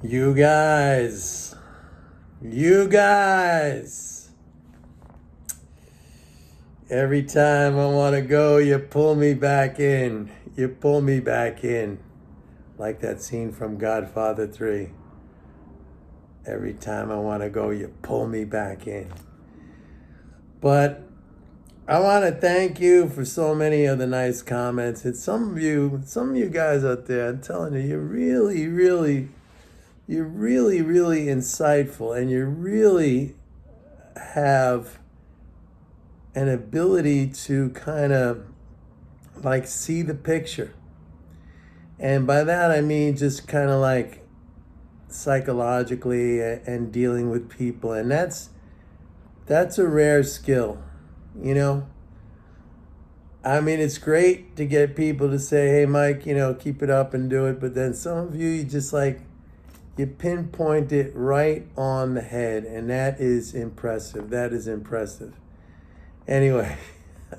You guys, you guys, every time I want to go, you pull me back in. You pull me back in. Like that scene from Godfather 3. Every time I want to go, you pull me back in. But I want to thank you for so many of the nice comments. And some of you guys out there, I'm telling you, you're really insightful, and you really have an ability to kind of like see the picture. And by that I mean just kind of like psychologically and dealing with people. And that's a rare skill, you know. I mean, it's great to get people to say, hey Mike, keep it up and do it. But then some of you just like, you pinpoint it right on the head, and that is impressive. That is impressive. Anyway,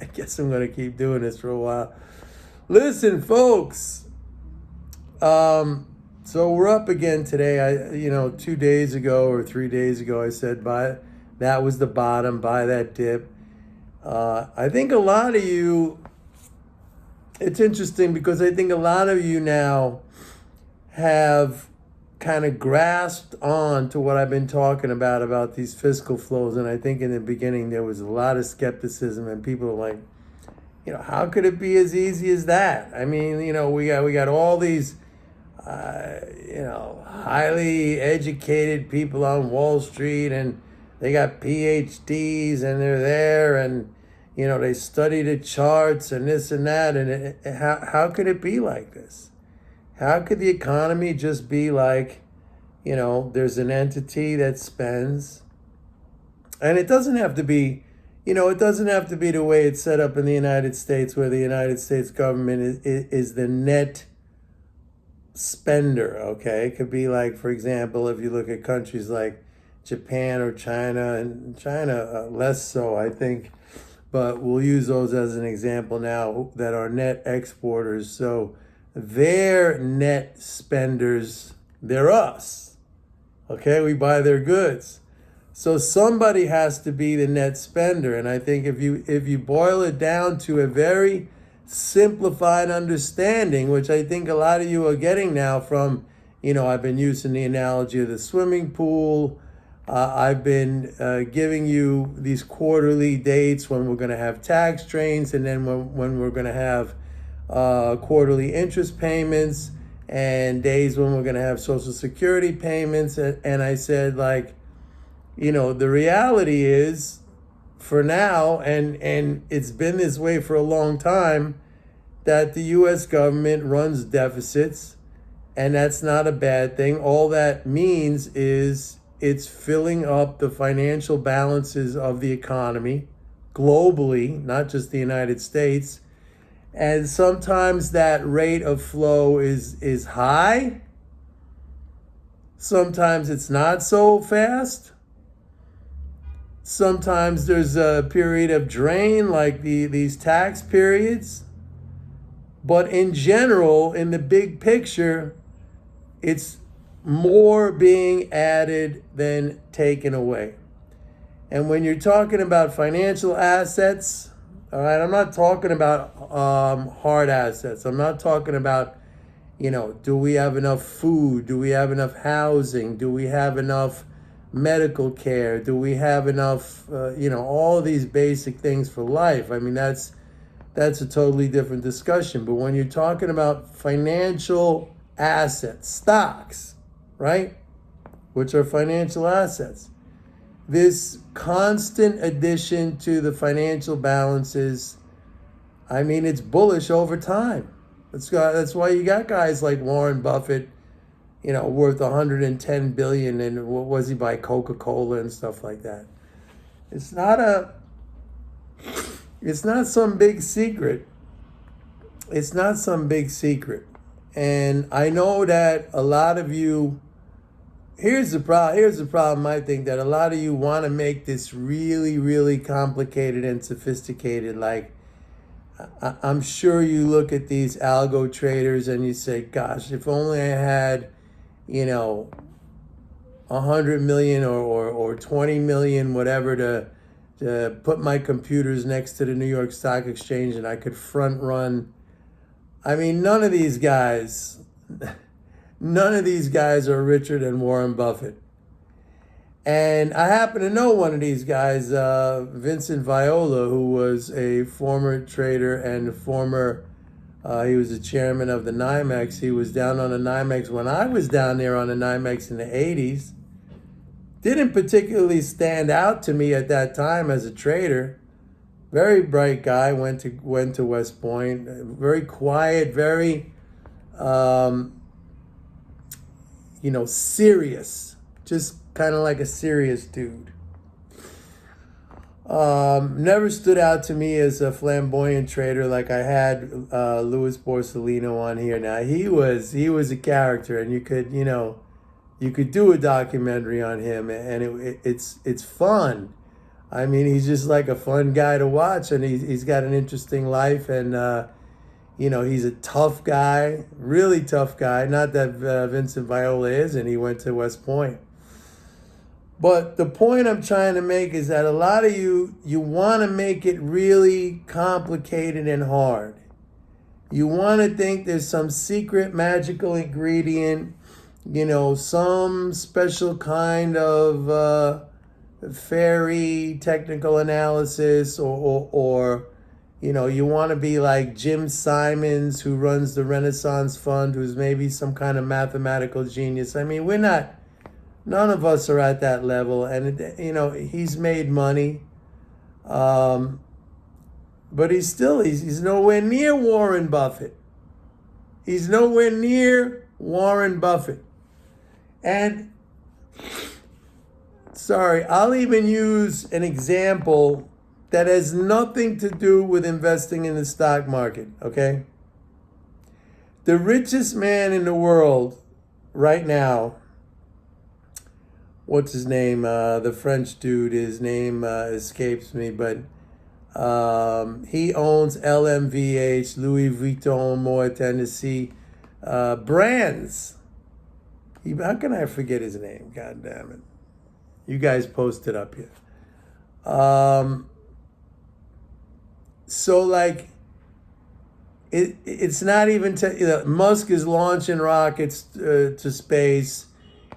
I guess I'm going to keep doing this for a while. Listen, folks. So we're up again today. 2 days ago or 3 days ago, I said that was the bottom, buy that dip. I think a lot of you, it's interesting because I think a lot of you now have kind of grasped on to what I've been talking about these fiscal flows. And I think in the beginning there was a lot of skepticism, and people were like, how could it be as easy as that? I mean, we got all these highly educated people on Wall Street, and they got PhDs, and they're there, and they study the charts and this and that, and how could it be like this? How could the economy just be like, there's an entity that spends, and it doesn't have to be, the way it's set up in the United States, where the United States government is the net spender, okay? It could be like, for example, if you look at countries like Japan or China, and China less so, I think, but we'll use those as an example now, that are net exporters. So they're net spenders, they're us, okay? We buy their goods. So somebody has to be the net spender. And I think if you boil it down to a very simplified understanding, which I think a lot of you are getting now from, I've been using the analogy of the swimming pool. I've been giving you these quarterly dates when we're going to have tax trains, and then when we're going to have quarterly interest payments, and days when we're going to have Social Security payments. And I said, like, the reality is, for now, and it's been this way for a long time, that the U.S. government runs deficits, and that's not a bad thing. All that means is it's filling up the financial balances of the economy globally, not just the United States. And sometimes that rate of flow is high. Sometimes it's not so fast. Sometimes there's a period of drain, like these tax periods. But in general, in the big picture, it's more being added than taken away. And when you're talking about financial assets, all right, I'm not talking about hard assets. I'm not talking about, do we have enough food? Do we have enough housing? Do we have enough medical care? Do we have enough, all of these basic things for life? I mean, that's a totally different discussion. But when you're talking about financial assets, stocks, right, which are financial assets, this constant addition to the financial balances, I mean, it's bullish over time. That's why you got guys like Warren Buffett, worth 110 billion, and what was he buy Coca-Cola and stuff like that. It's not some big secret. It's not some big secret. And I know that a lot of you, here's the problem, I think, that a lot of you want to make this really complicated and sophisticated. Like, I'm sure you look at these algo traders and you say, gosh, if only I had, 100 million or 20 million, whatever, to put my computers next to the New York Stock Exchange and I could front run. I mean, none of these guys are richer than Warren Buffett. And I happen to know one of these guys, Vincent Viola, who was a former trader and he was the chairman of the NYMEX. He was down on the NYMEX when I was down there on the NYMEX in the 80s. Didn't particularly stand out to me at that time as a trader. Very bright guy, went to West Point. Very quiet, very, serious. Just kind of like a serious dude. Never stood out to me as a flamboyant trader. Like I had Louis Borsellino on here. Now he was a character, and you could do a documentary on him, and it's fun. I mean, he's just like a fun guy to watch, and he's got an interesting life, and he's a tough guy, really tough guy. Not that Vincent Viola is, and he went to West Point. But the point I'm trying to make is that a lot of you want to make it really complicated and hard. You want to think there's some secret magical ingredient, some special kind of fairy technical analysis, or you want to be like Jim Simons, who runs the Renaissance Fund, who's maybe some kind of mathematical genius. I mean, none of us are at that level, and he's made money, but he's nowhere near Warren Buffett. He's nowhere near Warren Buffett. And sorry, I'll even use an example that has nothing to do with investing in the stock market, okay? The richest man in the world right now, what's his name? The French dude, his name escapes me, but he owns LMVH, Louis Vuitton, Moet Hennessy, brands. How can I forget his name? God damn it. You guys post it up here. So like, it's not even, Musk is launching rockets to space.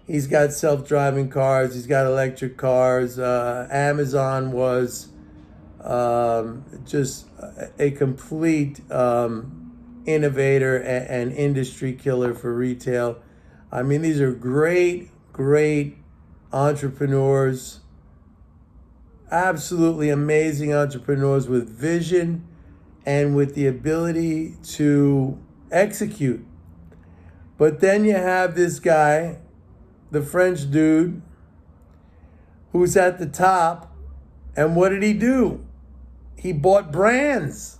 He's got self-driving cars. He's got electric cars. Amazon was just a complete innovator and industry killer for retail. I mean, these are great, great entrepreneurs. Absolutely amazing entrepreneurs with vision and with the ability to execute. But then you have this guy, the French dude, who's at the top, and what did he do? He bought brands.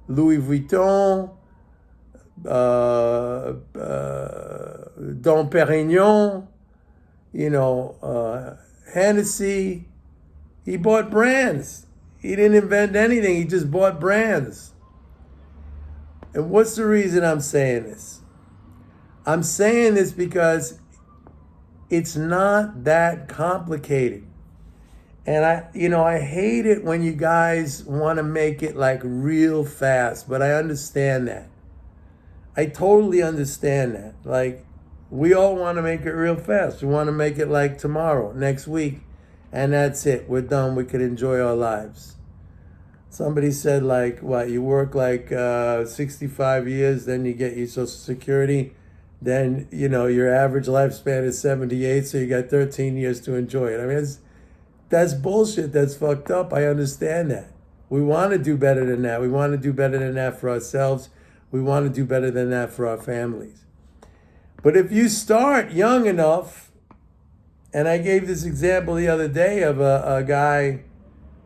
Louis Vuitton, Dom Perignon, Hennessy. He bought brands. He didn't invent anything. He just bought brands. And what's the reason I'm saying this? I'm saying this because it's not that complicated. And I hate it when you guys want to make it like real fast, but I understand that. I totally understand that. Like, we all want to make it real fast. We want to make it like tomorrow, next week, and that's it. We're done. We could enjoy our lives. Somebody said, like, what, you work like 65 years, then you get your Social Security, then, your average lifespan is 78, so you got 13 years to enjoy it. I mean, that's bullshit. That's fucked up. I understand that. We want to do better than that. We want to do better than that for ourselves. We want to do better than that for our families. But if you start young enough, and I gave this example the other day of a guy,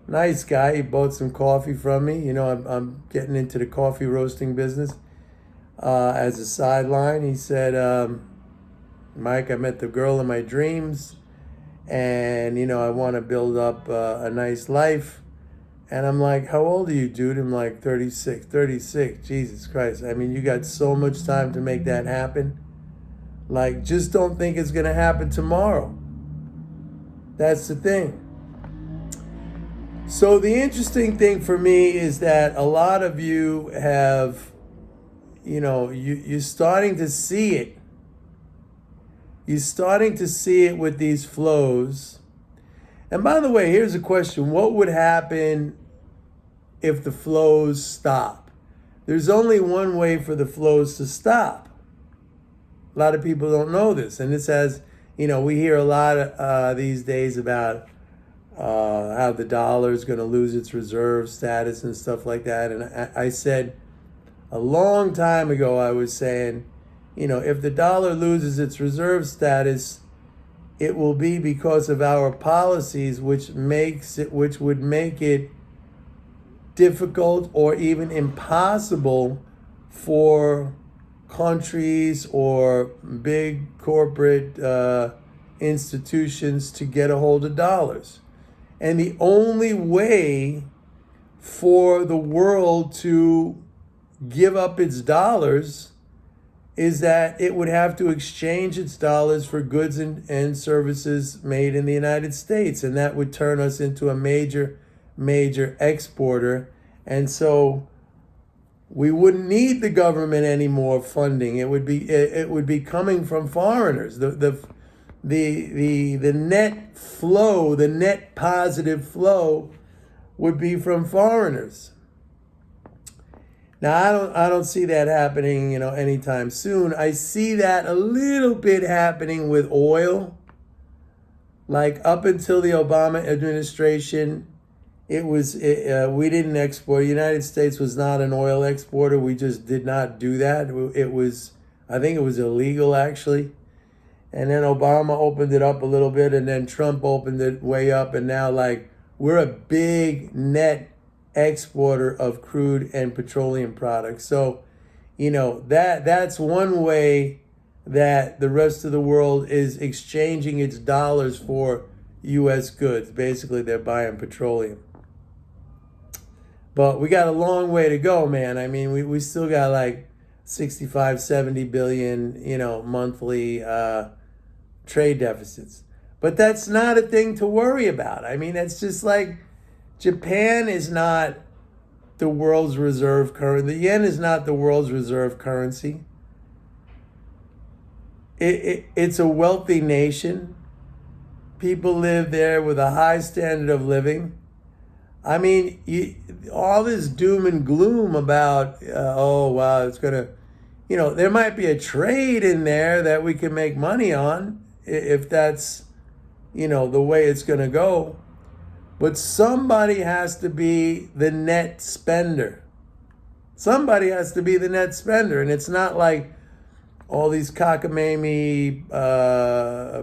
nice guy, he bought some coffee from me. I'm getting into the coffee roasting business as a sideline. He said, Mike, I met the girl of my dreams, and, I want to build up a nice life. And I'm like, how old are you, dude? I'm like, 36. Jesus Christ. I mean, you got so much time to make that happen. Like, just don't think it's going to happen tomorrow. That's the thing. So the interesting thing for me is that a lot of you have, you're starting to see it. You're starting to see it with these flows. And by the way, here's a question. What would happen if the flows stop? There's only one way for the flows to stop. A lot of people don't know this. And this has, we hear a lot these days about how the dollar is going to lose its reserve status and stuff like that. And I said a long time ago, I was saying, if the dollar loses its reserve status, it will be because of our policies, which would make it difficult or even impossible for countries or big corporate institutions to get a hold of dollars. And the only way for the world to give up its dollars is that it would have to exchange its dollars for goods and services made in the United States. And that would turn us into a major exporter. And so we wouldn't need the government anymore funding. It would be coming from foreigners. The net flow, the net positive flow would be from foreigners. Now, I don't see that happening, anytime soon. I see that a little bit happening with oil. Like up until the Obama administration, we didn't export. The United States was not an oil exporter. We just did not do that. I think it was illegal actually. And then Obama opened it up a little bit, and then Trump opened it way up, and now we're a big net exporter of crude and petroleum products. So, that's one way that the rest of the world is exchanging its dollars for U.S. goods. Basically, they're buying petroleum. But we got a long way to go, man. I mean, we still got 65, 70 billion, monthly trade deficits. But that's not a thing to worry about. I mean, it's just Japan is not the world's reserve currency. The yen is not the world's reserve currency. It's a wealthy nation. People live there with a high standard of living. I mean, all this doom and gloom about, it's going to, there might be a trade in there that we can make money on if that's, the way it's going to go. But somebody has to be the net spender. Somebody has to be the net spender. And it's not like all these cockamamie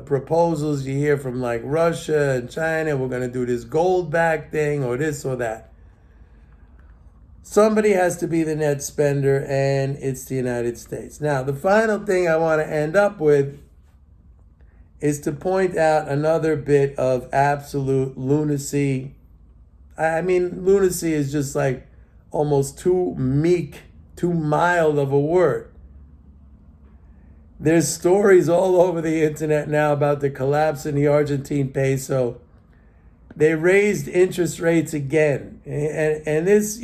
proposals you hear from Russia and China. We're going to do this gold back thing or this or that. Somebody has to be the net spender, and it's the United States. Now, the final thing I want to end up with is to point out another bit of absolute lunacy. I mean, lunacy is just almost too meek, too mild of a word. There's stories all over the internet now about the collapse in the Argentine peso. They raised interest rates again. And this,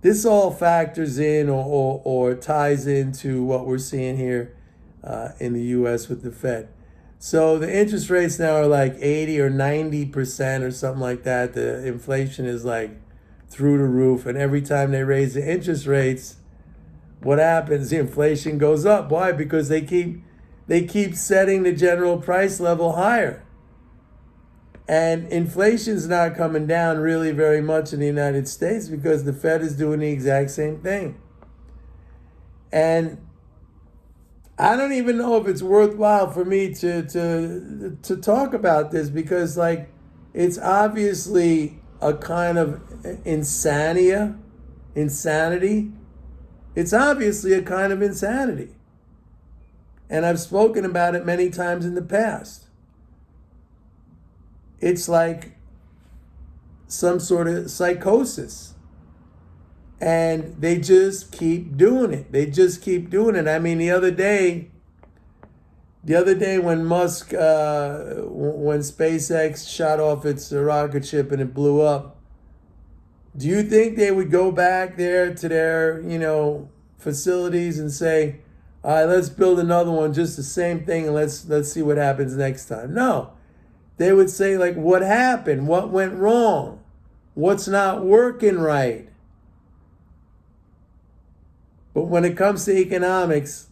this all factors in or ties into what we're seeing here in the U.S. with the Fed. So the interest rates now are 80 or 90% or something like that. The inflation is through the roof. And every time they raise the interest rates, what happens? The inflation goes up. Why? Because they keep setting the general price level higher. And inflation's not coming down really very much in the United States because the Fed is doing the exact same thing. And I don't even know if it's worthwhile for me to talk about this because it's obviously a kind of insanity. It's obviously a kind of insanity. And I've spoken about it many times in the past. It's like some sort of psychosis. And they just keep doing it. I mean, the other day, The other day when Musk, when SpaceX shot off its rocket ship and it blew up, do you think they would go back there to their, facilities and say, all right, let's build another one, just the same thing, and let's see what happens next time? No. They would say, like, what happened? What went wrong? What's not working right? But when it comes to economics,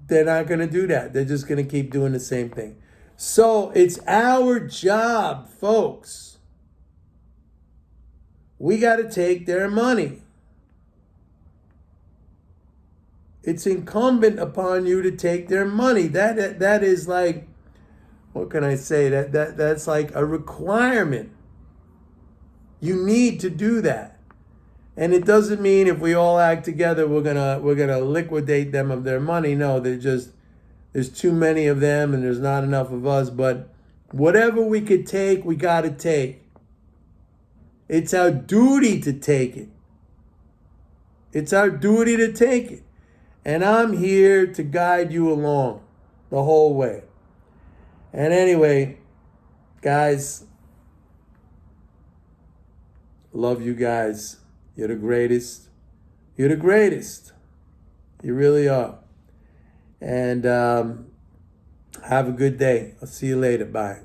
they're not going to do that. They're just going to keep doing the same thing. So it's our job, folks. We got to take their money. It's incumbent upon you to take their money. That is like, what can I say? That's like a requirement. You need to do that. And it doesn't mean if we all act together we're gonna liquidate them of their money. No, there's too many of them and there's not enough of us. But whatever we could take, we gotta take. It's our duty to take it. It's our duty to take it. And I'm here to guide you along the whole way. And anyway, guys, love you guys. You're the greatest. You're the greatest. You really are. And have a good day. I'll see you later. Bye.